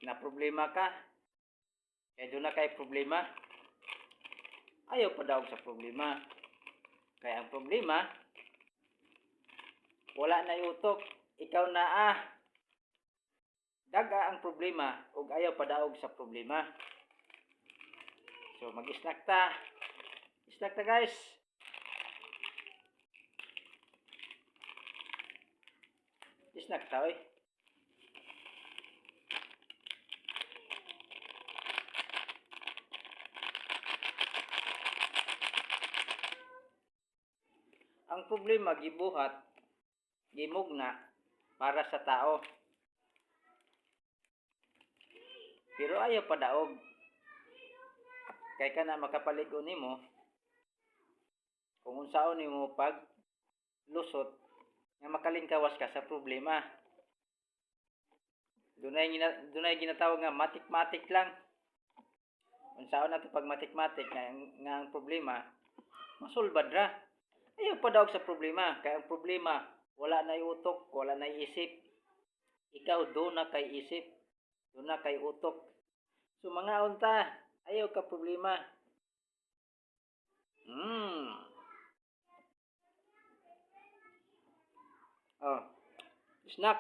na problema ka, kaya doon na kay problema, ayaw pa daw sa problema. Kaya ang problema, wala na utok, ikaw na daga ang problema, ug ayaw pa daw sa problema. So mag-snack ta. Snack ta guys. Snack ta oy. Ang problema gibuhat, gimugna para sa tao. Pero ayaw pa daog. Kay ka na makapaligo nimo kung unsaon nimo pag lusot nga makalingkawas ka sa problema. Dunay ginatawag nga matik-matik lang. Unsaon nato pag matik-matik nga ang problema masulbad ra. Ayaw pa daw sa problema, kay ang problema wala na utok, wala na isip. Ikaw do na kay isip, do na kay utok. So mga unta, ayaw ka problema. Oh, snack.